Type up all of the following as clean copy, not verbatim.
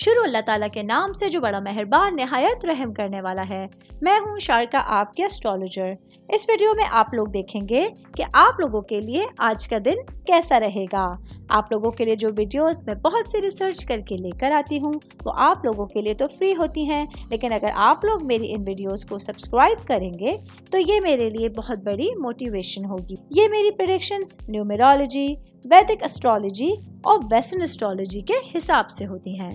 शुरू अल्लाह ताला के नाम से जो बड़ा मेहरबान निहायत रहम करने वाला है। मैं हूँ शारका, आपके एस्ट्रोलॉजर। इस वीडियो में आप लोग देखेंगे कि आप लोगों के लिए आज का दिन कैसा रहेगा। आप लोगों के लिए जो वीडियोस मैं बहुत सी रिसर्च करके लेकर आती हूँ वो आप लोगों के लिए तो फ्री होती हैं, लेकिन अगर आप लोग मेरी इन वीडियोस को सब्सक्राइब करेंगे तो ये मेरे लिए बहुत बड़ी मोटिवेशन होगी। ये मेरी प्रेडिक्शंस न्यूमेरोलॉजी, वैदिक एस्ट्रोलॉजी और वेस्टर्न एस्ट्रोलॉजी के हिसाब से होती हैं।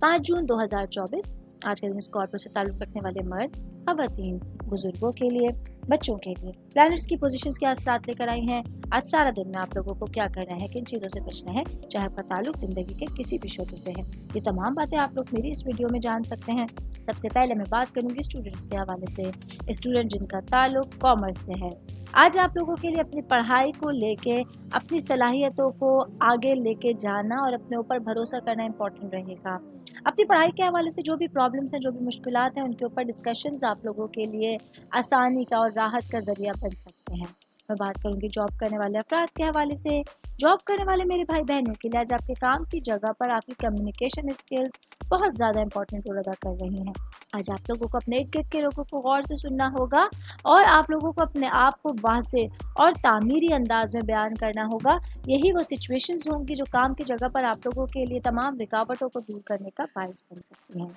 5 जून 2024 आज के दिन स्कॉर्पियो से ताल्लुक रखने वाले मर्द, खवातीन, बुजुर्गों के लिए, बच्चों के लिए प्लैनेट्स की पोजीशंस के असरात लेकर आई हैं। आज सारा दिन में आप लोगों को क्या करना है, किन चीज़ों से बचना है, चाहे आपका ताल्लुक जिंदगी के किसी भी शोबे से है, ये तमाम बातें आप लोग मेरी इस वीडियो में जान सकते हैं। सबसे पहले मैं बात करूंगी स्टूडेंट्स के हवाले से। स्टूडेंट जिनका ताल्लुक कॉमर्स से है, आज आप लोगों के लिए अपनी पढ़ाई को लेके अपनी सलाहियतों को आगे लेके जाना और अपने ऊपर भरोसा करना इम्पोर्टेंट रहेगा। अपनी पढ़ाई के हवाले से जो भी प्रॉब्लम्स हैं, जो भी मुश्किलात हैं, उनके ऊपर डिस्कशंस आप लोगों के लिए आसानी का और राहत का ज़रिया बन सकते हैं। मैं बात करूंगी जॉब करने वाले अफराद के हवाले से। जॉब करने वाले मेरे भाई बहनों के लिए आज आपके काम की जगह पर आपकी कम्युनिकेशन स्किल्स बहुत ज़्यादा इंपॉर्टेंट रोल अदा कर रही हैं। आज आप लोगों को अपने इर्द गिर्द के लोगों को गौर से सुनना होगा और आप लोगों को अपने आप को वाज़ेह और तामीरी अंदाज में बयान करना होगा। यही वो सिचुएशंस होंगी जो काम की जगह पर आप लोगों के लिए तमाम रुकावटों को दूर करने का बायस बन सकती हैं।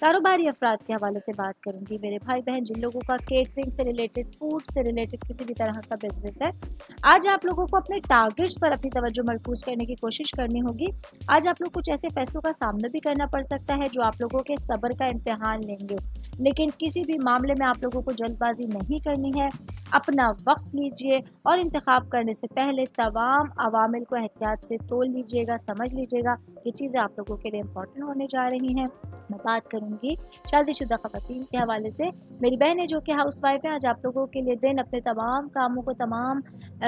कारोबारी अफराद के हवाले से बात करूंगी। मेरे भाई बहन जिन लोगों का केटरिंग से रिलेटेड, फूड से रिलेटेड किसी भी तरह का बिजनेस है, आज आप लोगों को अपने टारगेट्स पर अपनी तवज्जो मरकूज करने की कोशिश करनी होगी। आज आप लोग कुछ ऐसे फैसलों का सामना भी करना पड़ सकता है जो आप लोगों के सब्र का इम्तिहान लेंगे, लेकिन किसी भी मामले में आप लोगों को जल्दबाजी नहीं करनी है। अपना वक्त लीजिए और इंतखाब करने से पहले तमाम अवामिल को एहतियात से तोल लीजिएगा, समझ लीजिएगा। ये चीज़ें आप लोगों के लिए इम्पोर्टेंट होने जा रही हैं। मैं बात करूंगी शादीशुदा खवातीन के हवाले से। मेरी बहनें जो कि हाउसवाइफ हैं, आज आप लोगों के लिए दिन अपने तमाम कामों को, तमाम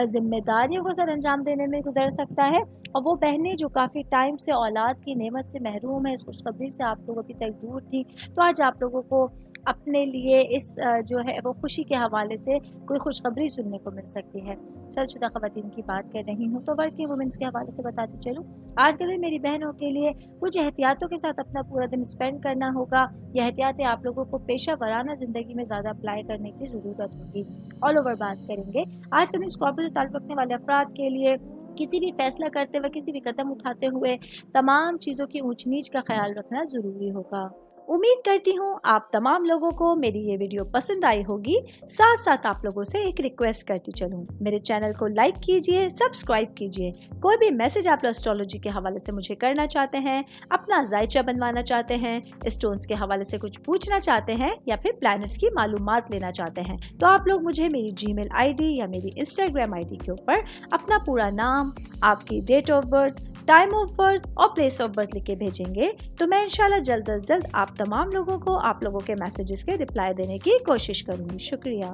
जिम्मेदारियों को सर अंजाम देने में गुजर सकता है। और वो बहनें जो काफ़ी टाइम से औलाद की नेमत से महरूम है, इस खुशखबरी से आप लोग अभी तक दूर थी, तो आज आप लोगों को अपने लिए इस जो है वो खुशी के हवाले से कोई खुशखबरी सुनने को मिल सकती है। शादीशुदा खवातीन की बात कर रही हूँ तो वर्किंग वुमेंस के हवाले से बताती चलूँ। आज के दिन मेरी बहनों के लिए कुछ एहतियातों के साथ अपना पूरा दिन स्पेंड करना होगा। यह एहतियातें आप लोगों को पेशा वराना ज़िंदगी में ज़्यादा अप्लाई करने की ज़रूरत होगी। ऑल ओवर बात करेंगे आज के दिन स्कॉर्पियो से ताल्लुक़ रखने वाले अफराद के लिए किसी भी फैसला करते हुए, किसी भी कदम उठाते हुए तमाम चीज़ों की ऊंच नीच का ख्याल रखना ज़रूरी होगा। उम्मीद करती हूँ आप तमाम लोगों को मेरी ये वीडियो पसंद आई होगी। साथ साथ आप लोगों से एक रिक्वेस्ट करती चलूँ, मेरे चैनल को लाइक कीजिए, सब्सक्राइब कीजिए। कोई भी मैसेज आप एस्ट्रोलॉजी के हवाले से मुझे करना चाहते हैं, अपना जायचा बनवाना चाहते हैं, स्टोन्स के हवाले से कुछ पूछना चाहते हैं या फिर प्लैनेट्स की मालूमात लेना चाहते हैं, तो आप लोग मुझे मेरी जीमेल आईडी या मेरी इंस्टाग्राम आईडी के ऊपर अपना पूरा नाम, आपकी date of birth, time of birth और प्लेस ऑफ बर्थ लिख के भेजेंगे तो मैं इंशाल्लाह जल्द अज जल्द आप तमाम लोगों को आप लोगों के मैसेजेस के रिप्लाई देने की कोशिश करूँगी। शुक्रिया।